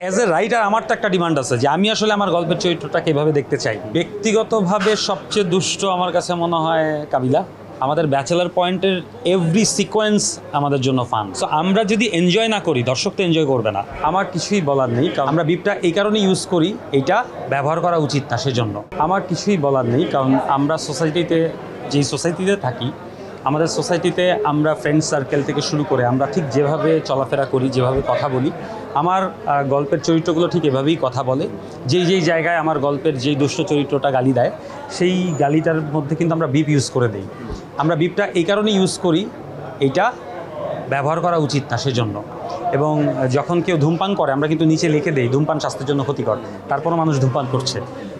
As a writer আমার তো একটা ডিমান্ড আছে যে আমি আসলে আমার গল্পের চরিত্রটাকে এভাবে দেখতে চাই। ব্যক্তিগতভাবে সবচেয়ে দুষ্ট আমার কাছে মনে হয় কাবিলা। আমাদের ব্যাচেলার পয়েন্টের এভরি সিকোয়েন্স আমাদের জন্য ফান। সো আমরা যদি এনজয় না করি, দর্শক তো এনজয় করবে না। আমার কিছুই বলার নেই, কারণ আমরা বিপটা এই কারণে ইউজ করি, এইটা ব্যবহার করা উচিত না, সেজন্য আমার কিছুই বলার নেই। কারণ আমরা সোসাইটিতে, যেই সোসাইটিতে থাকি, আমাদের সোসাইটিতে আমরা ফ্রেন্ড সার্কেল থেকে শুরু করে আমরা ঠিক যেভাবে চলাফেরা করি, যেভাবে কথা বলি, আমার গল্পের চরিত্রগুলো ঠিক এভাবেই কথা বলে। যেই জায়গায় আমার গল্পের যেই দুষ্ট চরিত্রটা গালি দেয়, সেই গালিটার মধ্যে কিন্তু আমরা বিপ ইউজ করে দিই। আমরা বিপটা এই কারণে ইউজ করি, এইটা ব্যবহার করা উচিত না, সেজন্য। এবং যখন কেউ ধূমপান করে আমরা কিন্তু নিচে লিখে দেই ধূমপান স্বাস্থ্যের জন্য ক্ষতিকর, তারপরও মানুষ ধূমপান করছে।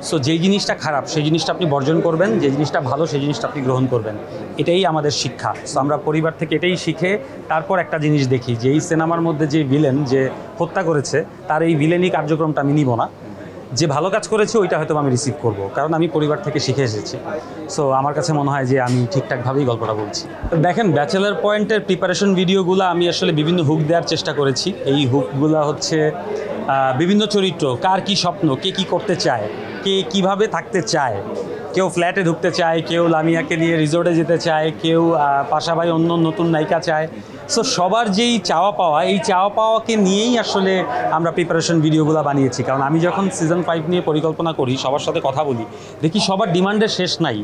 সো যেই জিনিসটা খারাপ সেই জিনিসটা আপনি বর্জন করবেন, যে জিনিসটা ভালো সেই জিনিসটা আপনি গ্রহণ করবেন, এটাই আমাদের শিক্ষা। সো আমরা পরিবার থেকে এটাই শিখে তারপর একটা জিনিস দেখি যে এই সিনেমার মধ্যে যে ভিলেন যে হত্যা করেছে, তার এই ভিলেনি কার্যক্রমটা আমি নিব না, যে ভালো কাজ করেছে ওইটা হয়তো আমি রিসিভ করব, কারণ আমি পরিবার থেকে শিখে এসেছি। সো আমার কাছে মনে হয় যে আমি ঠিকঠাকভাবেই গল্পটা বলছি। দেখেন, ব্যাচেলার পয়েন্টের প্রিপারেশন ভিডিওগুলো আমি আসলে বিভিন্ন হুক দেওয়ার চেষ্টা করেছি। এই হুকগুলো হচ্ছে বিভিন্ন চরিত্র, কার কী স্বপ্ন, কে কী করতে চায়, কে কীভাবে থাকতে চায়। কেউ ফ্ল্যাটে ঢুকতে চায়, কেউ লামিয়াকে নিয়ে রিসোর্টে যেতে চায়, কেউ পাশাপাশি অন্য নতুন নায়িকা চায়। সো সবার যেই চাওয়া পাওয়া, এই চাওয়া পাওয়াকে নিয়েই আসলে আমরা প্রিপারেশন ভিডিওগুলো বানিয়েছি। কারণ আমি যখন সিজন 5 নিয়ে পরিকল্পনা করি, সবার সাথে কথা বলি, দেখি সবার ডিমান্ডের শেষ নাই,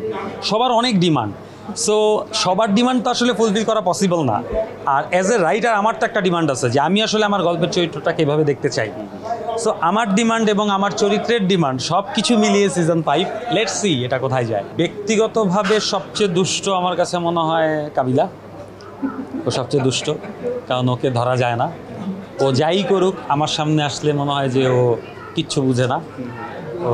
সবার অনেক ডিমান্ড। সো সবার ডিমান্ড তো আসলে ফুলফিল করা পসিবল না। আর অ্যাজ এ রাইটার আমার তো একটা ডিমান্ড আছে যে আমি আসলে আমার গল্পের চরিত্রটাকে এভাবে দেখতে চাই। সো আমার ডিমান্ড এবং আমার চরিত্রের ডিমান্ড সব কিছু মিলিয়ে সিজন 5, লেটস সি এটা কোথায় যায়। ব্যক্তিগতভাবে সবচেয়ে দুষ্ট আমার কাছে মনে হয় কাবিলা। ও সবচেয়ে দুষ্ট, কারণ ওকে ধরা যায় না। ও যাই করুক, আমার সামনে আসলে মনে হয় যে ও কিচ্ছু বুঝে না, ও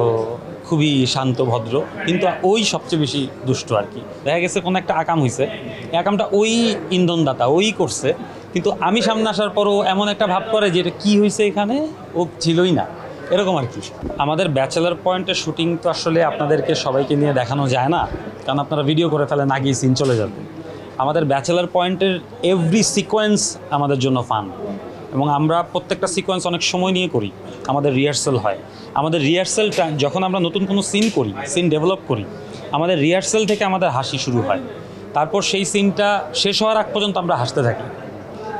খুবই শান্ত ভদ্র, কিন্তু ওই সবচেয়ে বেশি দুষ্ট আর কি। দেখা গেছে কোনো একটা আকাম হয়েছে, এই আকামটা ওই ইন্ধনদাতা ওই করছে, কিন্তু আমি সামনে আসার পরও এমন একটা ভাব করে যে এটা কী হয়েছে, এখানে ও ছিলই না, এরকম আর কি। আমাদের ব্যাচেলার পয়েন্টের শুটিং তো আসলে আপনাদেরকে সবাইকে নিয়ে দেখানো যায় না, কারণ আপনারা ভিডিও করে ফেলেন, আগেই সিন চলে যাবে। আমাদের ব্যাচেলার পয়েন্টের এভরি সিকোয়েন্স আমাদের জন্য ফান, এবং আমরা প্রত্যেকটা সিকোয়েন্স অনেক সময় নিয়ে করি। আমাদের রিহার্সাল হয়, আমাদের রিহার্সালটা যখন আমরা নতুন কোনো সিন করি, সিন ডেভেলপ করি, আমাদের রিহার্সাল থেকে আমাদের হাসি শুরু হয়। তারপর সেই সিনটা শেষ হওয়ার আগ পর্যন্ত আমরা হাসতে থাকি,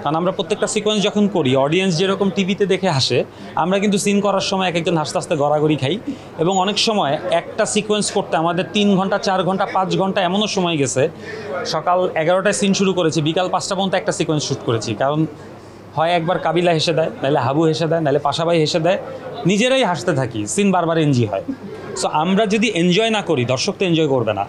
কারণ আমরা প্রত্যেকটা সিকোয়েন্স যখন করি, অডিয়েন্স যেরকম টিভিতে দেখে হাসে, আমরা কিন্তু সিন করার সময় এক একজন হাসতে হাসতে গড়াগড়ি খাই। এবং অনেক সময় একটা সিকোয়েন্স করতে আমাদের 3 ঘন্টা, 4 ঘন্টা, 5 ঘন্টা এমনও সময় গেছে। সকাল 11টায় সিন শুরু করেছি, বিকাল 5টা পর্যন্ত একটা সিকোয়েন্স শ্যুট করেছি। কারণ হয় একবার কাবিলা হেসে দেয়, নাহলে হাবু হেসে দেয়, নাহলে পাশাপাশি হেসে দেয়, নিজেরাই হাসতে থাকি, সিন বারবার এনজি হয়। সো আমরা যদি এনজয় না করি, দর্শক তো এনজয় করবে না।